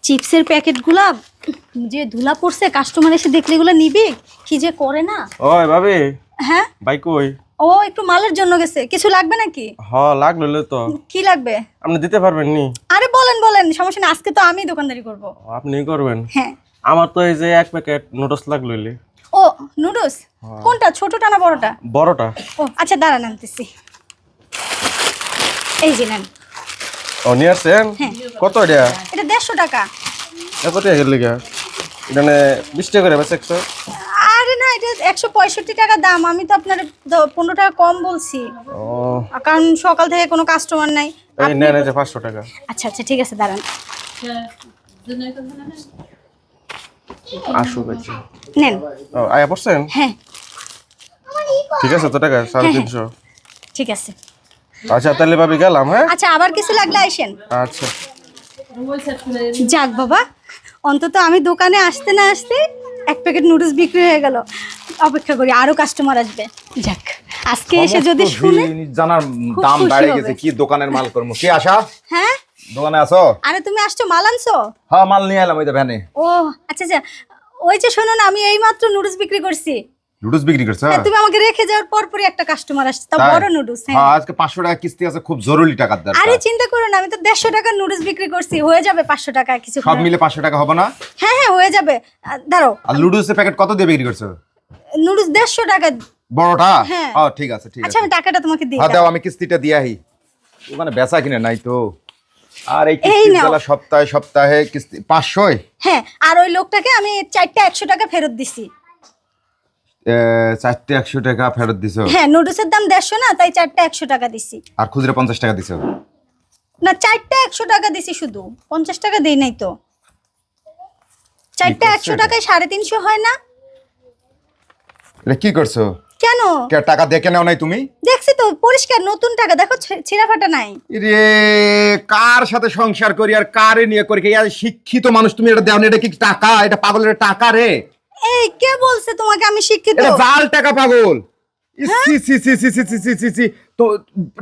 চিপসের প্যাকেটগুলা যে ধুলা পড়ছে, কাস্টমার এসে দেখলে এগুলো নিবে, কি যে করে না। ওই ভাবি, হ্যাঁ ভাই কই? ও একটু মালের জন্য গেছে, কিছু লাগবে নাকি? লাগলো তো। কি লাগবে? আপনি দিতে পারবেন নি? আরে বলেন বলেন, সমস্যা নেই, আজকে তো আমি দোকানদারি করব। আপনি করবেন? হ্যাঁ। আমার তো এই যে 1 প্যাকেট নুডলস লাগলো। ও নুডলস, কোনটা, ছোটটা না বড়টা? বড়টা। ও আচ্ছা দাঁড়ান আনতেছি। এই যে নেন। ও নিয়ে আসছেন? হ্যাঁ। কত এটা? এটা 150 টাকা। এত টাকা গেল গা? এখানে 20 টাকা করে বেচে 100। আরে না, এটা 165 টাকা দাম, আমি তো আপনার 15 টাকা কম বলছি। ও কারণ সকাল থেকে কোনো কাস্টমার নাই। এই নেন, এই যে 500 টাকা। আচ্ছা আচ্ছা ঠিক আছে, দাঁড়ান। আসো বেচে। নেন। ও আয়া পড়ছেন? হ্যাঁ ঠিক আছে তো, টাকা 350। ঠিক আছে। আচ্ছা তাহলে ভাবি গেলাম। হ্যাঁ আচ্ছা আবার কিছু লাগলে আইসেন। আচ্ছা। যাক বাবা, অন্তত আমি দোকানে আসতে না আসতে 1 প্যাকেট নুডলস বিক্রি হয়ে গেল। অপেক্ষা করি আরো কাস্টমার আসবে। যাক, আজকে এসে যদি শুনে জানার খুব দাম খুশি বেড়ে হবে। গেছে, কি দোকানের মাল করবো। কি আশা, হ্যাঁ। দোকানে আছো? আরে তুমি আসছো, মাল আনছো? হ্যাঁ, মাল নিয়ে এলাম ওই তো ভ্যানে। ও আচ্ছা আচ্ছা, ওই যে শোনো না, আমি এইমাত্র নুডলস বিক্রি করছি। নুডলস বিক্রি করছো? হ্যাঁ, তুমি আমাকে রেখে যাওয়ার পরপরই একটা কাস্টমার আসছে, তা তাই? বড় নুডলস। হ্যাঁ, হ্যাঁ। আজকে 500 টাকা কিস্তি আছে, খুব জরুরি টাকার দরকার। আরে চিন্তা করো না, আমি তো 150 টাকার নুডলস বিক্রি করছি, হয়ে যাবে 500 টাকা কিছু। সব মিলে 500 টাকা হবে না? হ্যাঁ হ্যাঁ হয়ে যাবে। দাঁড়াও, আর নুডলসের প্যাকেট কত দিয়ে বিক্রি করছো? নুডলস 150 টাকা। বড়টা? হ্যাঁ। ও ঠিক আছে ঠিক আচ্ছা আছে। আমি টাকাটা তোমাকে দিই। হ্যাঁ দাও, আমি কিস্তিটা দিয়ে আহি। ওখানে বেচা কিনে নাই তো। আর এই এই কিস্তির নাও। জ্বালা, সপ্তাহে সপ্তাহে কিস্তি 500। হ্যাঁ, আর ওই লোকটাকে আমি 4টা 100 টাকা ফেরত দিছি। 4টে 100 টাকা ফেরত দিছো? হ্যাঁ, নুডলসের দাম 150 না, তাই 4টা 100 টাকা দিছি। আর খুচরা 50 টাকা দিছো? না, 4টা 100 টাকা দিছি, শুধু 50 টাকা দেই নাই তো। 4টা 100 টাকায় 350 হয় না? এটা কি করছো? কেন? কে টাকা দেখে নাও নাই তুমি? দেখছি তো, পরিষ্কার নতুন টাকা, দেখো ছিঁড়া ফাটা নাই। রে, কার সাথে সংসার করি আর কারে নিয়ে করি? এই শিক্ষিত মানুষ তুমি এটা দাও না, এটা কি টাকা? এটা পাগলের টাকা রে। এই কে বলছে তোমাকে আমি শিক্ষিত? এটা জাল টাকা, পাগল। সি সি সি সি সি সি সি সি সি। তো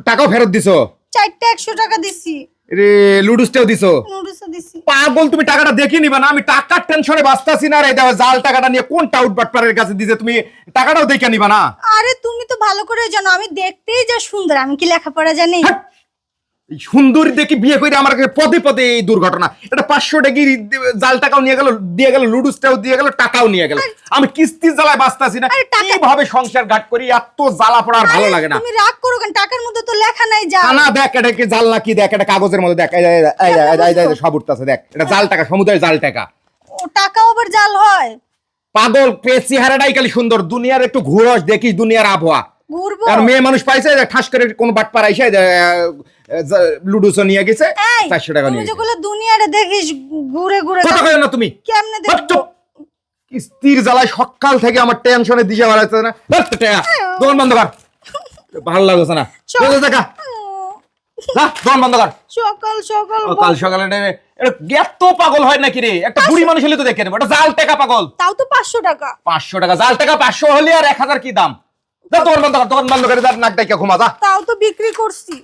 টাকাও ফেরত দিছো? 4টা 100 টাকা দিছি। রে, লুডুসটাও দিছো? নুডলসও দিছি। পাগল, তুমি টাকাটা দেখে নিবা না? আমি টাকার টেনশনে বাঁচতাছি না রে। দাও, জাল টাকাটা নিয়ে কোন টাউট বাটপারের কাছে দিছে, তুমি টাকাটাও দেখে নিবা না? আরে তুমি তো ভালো করে জানো আমি দেখতেই যা সুন্দর, আমি কি লেখাপড়া জানি? হাট! এই সুন্দরী দেখি বিয়ে করে আমার কাছে পদে পদে এই দুর্ঘটনা। এটা 500 টাকা জাল টাকাও নিয়ে গেল, দিয়ে গেল, লুডুসটাও দিয়ে গেল, টাকাও নিয়ে গেল। আমি কিস্তির জ্বালায় বাঁচতাছি না। আরে টাকা- কিভাবে সংসার ঘাট করি? এত জ্বালা পড়া আর ভালো লাগে না। তুমি রাগ করো কেন? টাকার মধ্যে তো লেখা নাই যা। না দেখ, এটা কি জাল নাকি? দেখ, এটা কাগজের মধ্যে দেখ, এই সব উঠতেছে, দেখ, এটা জাল টাকা, সমুদ্রের জাল টাকা। ও টাকাও আবার জাল হয়? পাগল, চেহারাটাই খালি সুন্দর। দুনিয়ার একটু ঘুরস, দেখিস দুনিয়ার আবহাওয়া। ঘুরবো। আর মেয়ে মানুষ পাইছে যে ঠাস করে কোন বাটপার আইসা লুডুসও নিয়ে গেছে, এই 400 টাকা তুমি নিয়ে গেছে। যেগুলো দুনিয়াটা দেখিস ঘুরে ঘুরে, কথা কয় না তুমি? কেমনে হাট, দেখবো? চুপ। কিস্তির জ্বালায় সকাল থেকে আমার টেনশনে দিশা বাড়াচ্ছে না। হাট, টাকা দোকান বন্ধ কর, ভালো লাগছে না। সব- টাকা যা, দোকান বন্ধ কর। সকাল সকাল ও, কাল সকালে এটা এত পাগল হয় নাকি রে? একটা বুড়ি মানুষ হলে তো দেখে নেবো, এটা জাল টাকা, পাগল। তাও তো 500 টাকা। 500 টাকা জাল টাকা, 500 হলে আর 1000 কি দাম? যা, দোকান বন্ধ কর, দোকান বন্ধ করে যা, নাক ডাইকা ঘুমা যা। তাও তো বিক্রি করছি।